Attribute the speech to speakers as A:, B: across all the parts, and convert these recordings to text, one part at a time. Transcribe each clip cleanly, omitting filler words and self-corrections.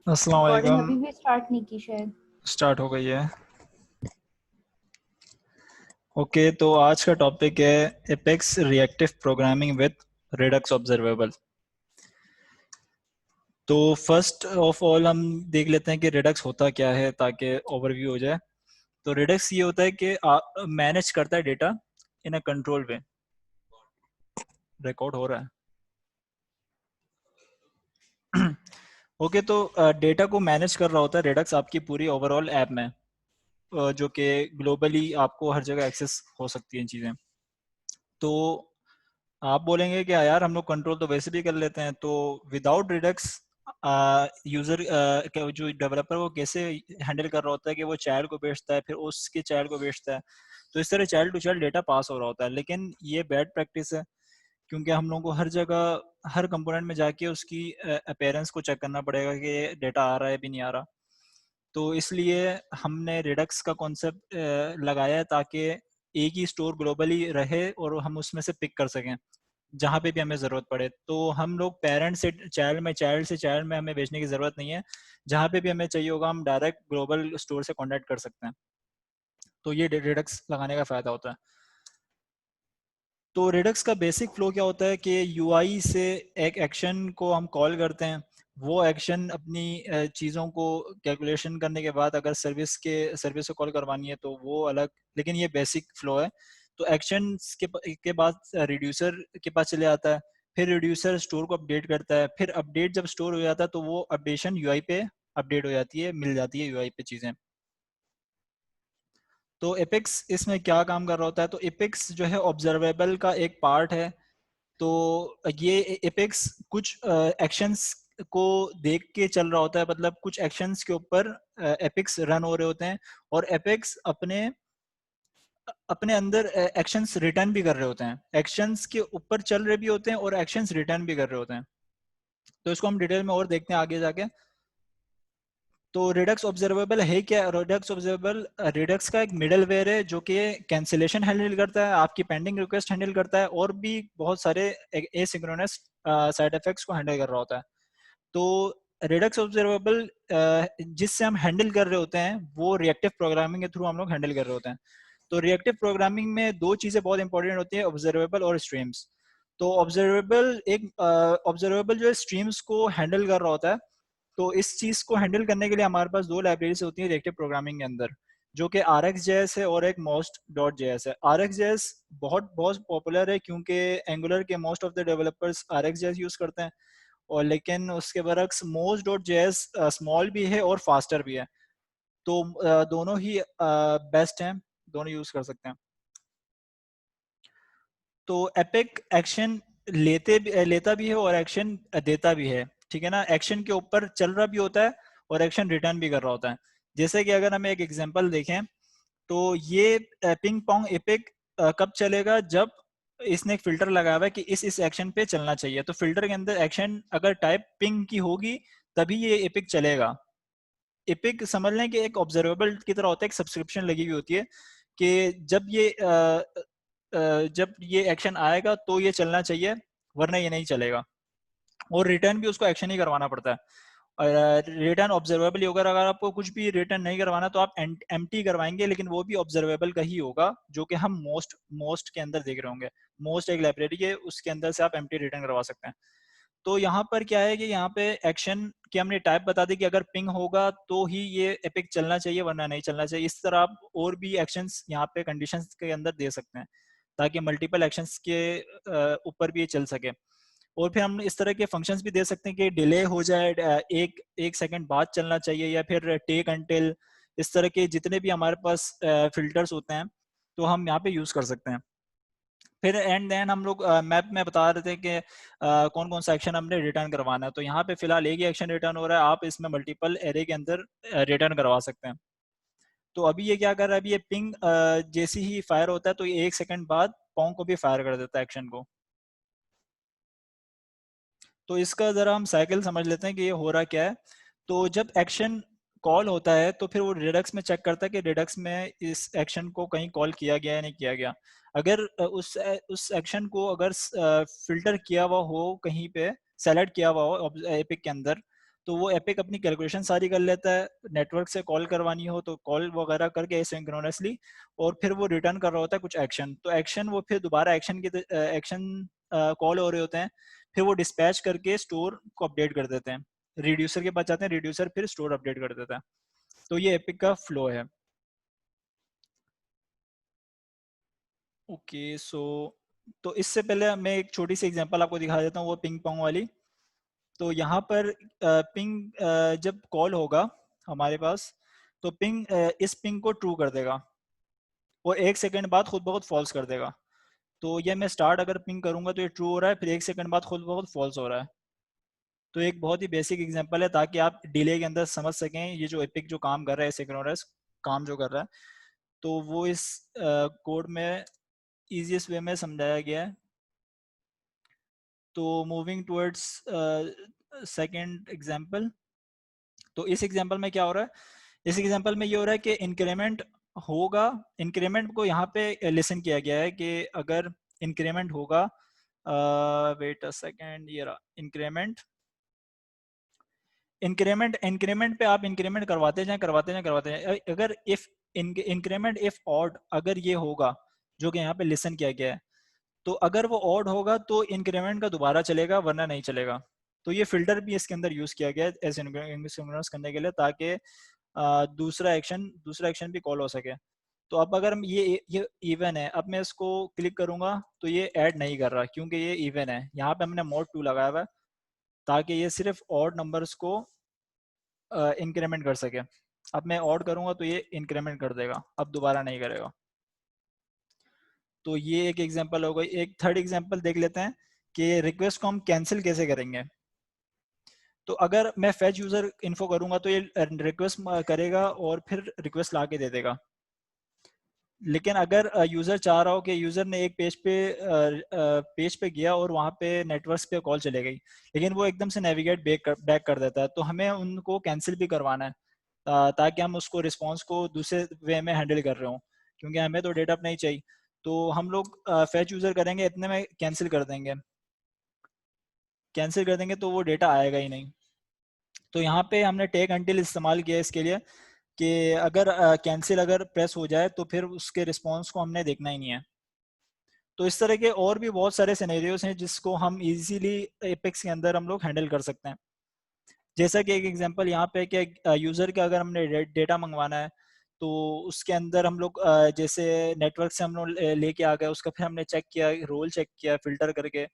A: अस्सलाम
B: रिकॉर्डिंग
A: वालेकुम।
B: अभी भी स्टार्ट नहीं की शायद।
A: स्टार्ट हो गई है। ओके, तो आज का टॉपिक है apex reactive programming with Redux observable. तो फर्स्ट ऑफ ऑल हम देख लेते हैं कि रिडक्स होता क्या है ताकि ओवरव्यू हो जाए। तो रिडक्स ये होता है कि मैनेज करता है data in a control way. Record हो रहा है। ओके, तो डेटा को मैनेज कर रहा होता है रिडक्स आपकी पूरी ओवरऑल ऐप में, जो कि ग्लोबली आपको हर जगह एक्सेस हो सकती हैं चीज़ें। तो आप बोलेंगे कि यार हम लोग कंट्रोल तो वैसे भी कर लेते हैं, तो विदाउट रिडक्स यूजर जो डेवलपर वो कैसे हैंडल कर रहा होता है कि वो चाइल्ड को भेजता है, फिर उसके चाइल्ड को भेजता है। तो इस तरह child to child data pass हो रहा होता है, लेकिन ये बैड प्रैक्टिस है, क्योंकि हम लोगों को हर जगह हर कंपोनेंट में जाके उसकी अपेयरेंस को चेक करना पड़ेगा कि डेटा आ रहा है भी नहीं आ रहा। तो इसलिए हमने रिडक्स का कॉन्सेप्ट लगाया है ताकि एक ही स्टोर ग्लोबली रहे और हम उसमें से पिक कर सकें जहाँ पे भी हमें ज़रूरत पड़े। तो हम लोग पेरेंट से चाइल्ड में, चाइल्ड से चाइल्ड में हमें भेजने की ज़रूरत नहीं है। जहाँ पे भी हमें चाहिए होगा हम डायरेक्ट ग्लोबल स्टोर से कॉन्टैक्ट कर सकते हैं। तो ये रिडक्स लगाने का फ़ायदा होता है। तो रिडक्स का बेसिक फ्लो क्या होता है कि यूआई से एक एक्शन को हम कॉल करते हैं। वो एक्शन अपनी चीज़ों को कैलकुलेशन करने के बाद अगर सर्विस को कॉल करवानी है तो वो अलग, लेकिन ये बेसिक फ्लो है। तो एक्शन के बाद रिड्यूसर के पास चले आता है, फिर रिड्यूसर स्टोर को अपडेट करता है, फिर अपडेट जब स्टोर हो जाता है तो वो अपडेशन यूआई पे अपडेट हो जाती है, मिल जाती है यूआई पे चीज़ें। तो एपेक्स इसमें क्या काम कर रहा होता है? तो एपेक्स जो है ऑब्जर्वेबल का एक पार्ट है। तो ये एपेक्स कुछ एक्शंस को देख के चल रहा होता है, मतलब कुछ एक्शंस के ऊपर एपेक्स रन हो रहे होते हैं, और एपेक्स अपने अपने अंदर एक्शंस रिटर्न भी कर रहे होते हैं। एक्शंस के ऊपर चल रहे भी होते हैं और एक्शंस रिटर्न भी कर रहे होते हैं। तो इसको हम डिटेल में और देखते हैं आगे जाके। तो रिडक्स ऑब्जर्वेबल है क्या? रिडक्स ऑब्जर्वेबल रिडक्स का एक मिडल वेयर है जो कि कैंसिलेशन हैंडल करता है, आपकी पेंडिंग रिक्वेस्ट हैंडल करता है, और भी बहुत सारे एसिंक्रोनस साइड इफेक्ट्स को हैंडल कर रहा होता है। तो रिडक्स ऑब्जर्वेबल जिससे हम हैंडल कर रहे होते हैं वो रिएक्टिव प्रोग्रामिंग के थ्रू हम लोग हैंडल कर रहे होते हैं। तो रिएक्टिव प्रोग्रामिंग में दो चीज़ें बहुत इंपॉर्टेंट होती है, ऑब्जर्वेबल और स्ट्रीम्स। तो ऑब्जर्वेबल जो है स्ट्रीम्स को हैंडल कर रहा होता है। तो इस चीज़ को हैंडल करने के लिए हमारे पास दो लाइब्रेरीज होती हैं रिएक्टिव प्रोग्रामिंग के अंदर, जो कि RxJS है और एक most डॉट जेएस है। RxJS बहुत बहुत पॉपुलर है क्योंकि एंगुलर के most of the developers RxJS use करते हैं, और लेकिन उसके बरक्स मोस्ट डॉट जेएस स्मॉल भी है और फास्टर भी है। तो दोनों ही बेस्ट हैं, दोनों यूज़ कर सकते हैं। तो एपिक एक्शन लेता भी है और एक्शन देता भी है, ठीक है ना। एक्शन के ऊपर चल रहा भी होता है और एक्शन रिटर्न भी कर रहा होता है। जैसे कि अगर हम एक एग्जांपल देखें, तो ये पिंग पोंग एपिक कब चलेगा? जब इसने एक फिल्टर लगाया हुआ है कि इस एक्शन पे चलना चाहिए, तो फिल्टर के अंदर एक्शन अगर टाइप पिंग की होगी तभी ये एपिक चलेगा। एपिक समझ लें कि एक ऑब्जर्वेबल की तरह होता है, एक सब्सक्रिप्शन लगी हुई होती है कि जब ये एक्शन आएगा तो ये चलना चाहिए, वरना ये नहीं चलेगा। और रिटर्न भी उसको एक्शन ही करवाना पड़ता है। रिटर्न ऑब्जर्वेबल ही होगा। अगर आपको कुछ भी रिटर्न नहीं करवाना तो आप एम्प्टी करवाएंगे, लेकिन वो भी ऑब्जर्वेबल का ही होगा, जो कि हम मोस्ट के अंदर देख रहे होंगे। मोस्ट एक लाइब्रेरी है, उसके अंदर से आप एम्प्टी रिटर्न करवा सकते हैं। तो यहाँ पर क्या है कि यहाँ पे एक्शन की हमने टाइप बता दी कि अगर पिंग होगा तो ही ये एपिक चलना चाहिए, वरना नहीं चलना चाहिए। इस तरह आप और भी एक्शंस यहाँ पे कंडीशंस के अंदर दे सकते हैं ताकि मल्टीपल एक्शंस के ऊपर भी ये चल सके। और फिर हम इस तरह के फंक्शंस भी दे सकते हैं कि डिले हो जाए, एक सेकंड बाद चलना चाहिए, या फिर टेक अंटिल। इस तरह के जितने भी हमारे पास फिल्टर्स होते हैं तो हम यहाँ पे यूज कर सकते हैं। फिर एंड देन हम लोग मैप में बता रहे थे कि कौन कौन सा एक्शन हमने रिटर्न करवाना है। तो यहाँ पे फिलहाल एक ही एक्शन रिटर्न हो रहा है, आप इसमें मल्टीपल एरे के अंदर रिटर्न करवा सकते हैं। तो अभी ये क्या कर रहा है? अभी ये पिंग जैसे ही फायर होता है तो ये एक सेकंड बाद पोंग को भी फायर कर देता है, एक्शन को। तो इसका ज़रा हम साइकिल समझ लेते हैं कि ये हो रहा क्या है। तो जब एक्शन कॉल होता है तो फिर वो रिडक्स में चेक करता है कि रिडक्स में इस एक्शन को कहीं कॉल किया गया है नहीं किया गया। अगर उस एक्शन को अगर फिल्टर किया हुआ हो, कहीं पे सेलेक्ट किया हुआ हो एपिक के अंदर, तो वो एपिक अपनी कैलकुलेशन सारी कर लेता है, नेटवर्क से कॉल करवानी हो तो कॉल वगैरह करके एसिंक्रोनसली, और फिर वो रिटर्न कर रहा होता है कुछ एक्शन, तो एक्शन वो फिर दोबारा एक्शन कॉल हो रहे होते हैं, फिर वो डिस्पैच करके स्टोर को अपडेट कर देते हैं, रिड्यूसर के पास जाते हैं, रिड्यूसर फिर स्टोर अपडेट कर देता है। तो ये एपिक का फ्लो है। ओके सो, तो इससे पहले मैं एक छोटी सी एग्जांपल आपको दिखा देता हूँ, वो पिंग पोंग वाली। तो यहाँ पर पिंग जब कॉल होगा हमारे पास, तो पिंग इस पिंग को ट्रू कर देगा, और 1 सेकंड बाद खुद ब खुद फॉल्स कर देगा। तो ये मैं स्टार्ट अगर पिंग करूंगा तो ये ट्रू हो रहा है, फिर 1 सेकंड बाद खुद ब खुद फॉल्स हो रहा है। तो एक बहुत ही बेसिक एग्जांपल है ताकि आप डिले के अंदर समझ सकें ये जो एपिक जो काम कर रहा है, सिंक्रोनस काम जो कर रहा है, तो वो इस कोड में इजीएस्ट वे में समझाया गया है। तो मूविंग टुवर्ड्स सेकंड एग्जांपल, तो इस एग्जांपल में क्या हो रहा है, इस एग्जांपल में ये हो रहा है कि इंक्रीमेंट होगा, इंक्रीमेंट को यहाँ पे लिसन किया गया है कि अगर इंक्रीमेंट होगा, वेट अ सेकंड, ये रहा इंक्रीमेंट, इंक्रीमेंट इंक्रीमेंट पे आप इंक्रीमेंट करवाते जाएं, अगर इफ इंक्रीमेंट इफ ऑड, अगर ये होगा जो कि यहाँ पे लिसन किया गया है, तो अगर वो ऑड होगा तो इंक्रीमेंट का दोबारा चलेगा, वरना नहीं चलेगा। तो ये फिल्टर भी इसके अंदर यूज किया गया है एसिंक्रोनस करने के लिए, ताकि दूसरा एक्शन भी कॉल हो सके। तो अब अगर ये इवन है, अब मैं इसको क्लिक करूंगा तो ये ऐड नहीं कर रहा क्योंकि ये इवन है। यहाँ पे हमने मोड 2 लगाया हुआ है ताकि ये सिर्फ ऑड नंबर्स को इंक्रीमेंट कर सके। अब मैं ऑड करूंगा तो ये इंक्रीमेंट कर देगा, अब दोबारा नहीं करेगा। तो ये एक एग्जांपल हो गई। एक थर्ड एग्जांपल देख लेते हैं कि रिक्वेस्ट को हम कैंसिल कैसे करेंगे। तो अगर मैं फेच यूजर इन्फो करूंगा तो ये रिक्वेस्ट करेगा और फिर रिक्वेस्ट ला के दे देगा। लेकिन अगर यूजर चाह रहा हो कि यूजर ने एक पेज पे गया और वहां पे नेटवर्क पे कॉल चले गई, लेकिन वो एकदम से नेविगेट बैक कर देता है, तो हमें उनको कैंसिल भी करवाना है, ताकि हम उसको रिस्पॉन्स को दूसरे वे में हैंडल कर रहे हो, क्योंकि हमें तो डेटा नहीं चाहिए। तो हम लोग फेच यूजर करेंगे, इतने में कैंसिल कर देंगे, कैंसिल कर देंगे तो वो डेटा आएगा ही नहीं। तो यहाँ पे हमने टेक अंटिल इस्तेमाल किया इसके लिए कि अगर कैंसिल अगर प्रेस हो जाए तो फिर उसके रिस्पॉन्स को हमने देखना ही नहीं है। तो इस तरह के और भी बहुत सारे सिनेरियोस हैं जिसको हम इजीली एपेक्स के अंदर हम लोग हैंडल कर सकते हैं। जैसा कि एक एग्जांपल यहाँ पे कि यूज़र का अगर हमने डेटा मंगवाना है, तो उसके अंदर हम लोग जैसे नेटवर्क से हम लोग लेके आ गए, उसका फिर हमने चेक किया, रोल चेक किया फिल्टर करके,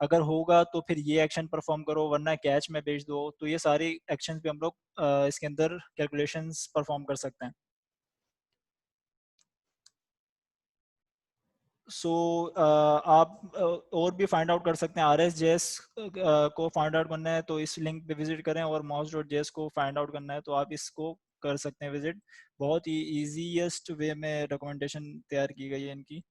A: अगर होगा तो फिर ये एक्शन परफॉर्म करो वरना कैच में भेज दो। तो ये सारी एक्शंस भी हम लोग इसके अंदर कैलकुलेशंस परफॉर्म कर सकते हैं। सो आप और भी फाइंड आउट कर सकते हैं। RSJS को फाइंड आउट करना है तो इस लिंक पे विजिट करें, और mouse.js को फाइंड आउट करना है तो आप इसको कर सकते हैं विजिट। बहुत ही इजीएस्ट वे में रिकमेंडेशन तैयार की गई है इनकी।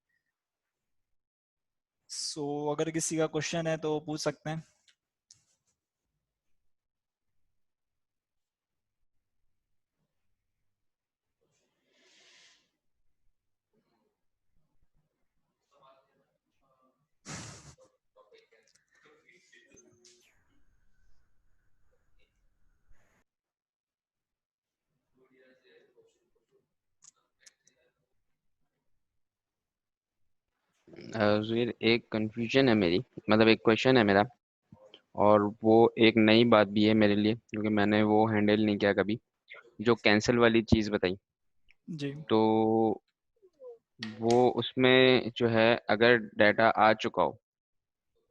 A: सो अगर किसी का क्वेश्चन है तो पूछ सकते हैं।
B: ज़ुहैर, एक कंफ्यूजन है मेरी, मतलब एक क्वेश्चन है मेरा, और वो एक नई बात भी है मेरे लिए क्योंकि मैंने वो हैंडल नहीं किया कभी। जो कैंसिल वाली चीज़ बताई,
A: जी
B: तो वो उसमें जो है अगर डाटा आ चुका हो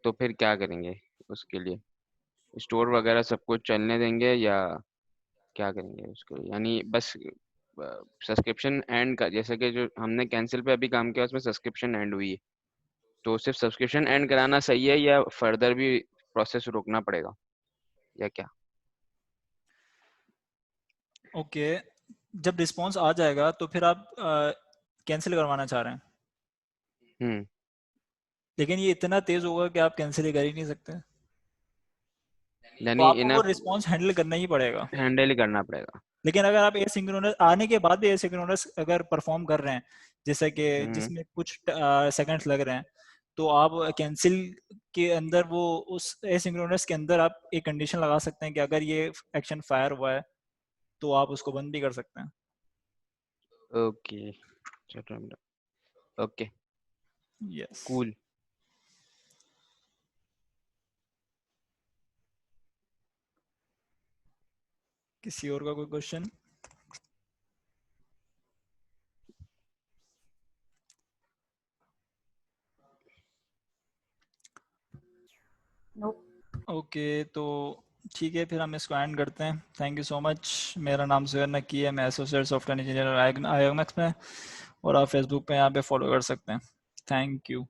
B: तो फिर क्या करेंगे उसके लिए? स्टोर वगैरह सब कुछ चलने देंगे या क्या करेंगे उसके लिए? यानी बस सब्सक्रिप्शन एंड का, जैसे कि जो हमने कैंसिल पे अभी काम किया उसमें सब्सक्रिप्शन एंड हुई है, तो सिर्फ सब्सक्रिप्शन एंड कराना सही है या फर्दर भी प्रोसेस रोकना पड़ेगा या क्या?
A: ओके, जब रिस्पॉन्स आ जाएगा तो फिर आप कैंसिल करवाना चाह रहे हैं,
B: हम्म।
A: लेकिन ये इतना तेज होगा कि आप कैंसिल ही कर ही नहीं सकते, तो
B: यानी
A: आपको वो
B: इन्हें
A: रिस्पॉन्स हैंडल करना ही पड़ेगा।
B: हैंडल ही करना पड़ेगा।
A: लेकिन अगर आप एसिंक्रोनस आने के बाद भी एसिंक्रोनस अगर परफॉर्म कर रहे हैं, जैसे कि
B: हम्म।
A: जिसमें कुछ सेकंड्स लग रहे हैं, तो आप कैंसिल के अंदर वो उस एसिंक्रोनस के अंदर आप एक कंडीशन लगा सकते हैं कि अगर ये एक्शन फायर हुआ है तो आप उसको बंद भी कर सकते हैं।
B: Okay, okay,
A: yes.
B: कूल।
A: किसी और का कोई क्वेश्चन? ओके, तो ठीक है, फिर हम इसको एंड करते हैं। Thank you so much. मेरा नाम सुहैर नकी है, मैं एसोसिएट सॉफ्टवेयर इंजीनियर आयोगनेक्स में, और आप फेसबुक पे यहाँ पे फॉलो कर सकते हैं। Thank you.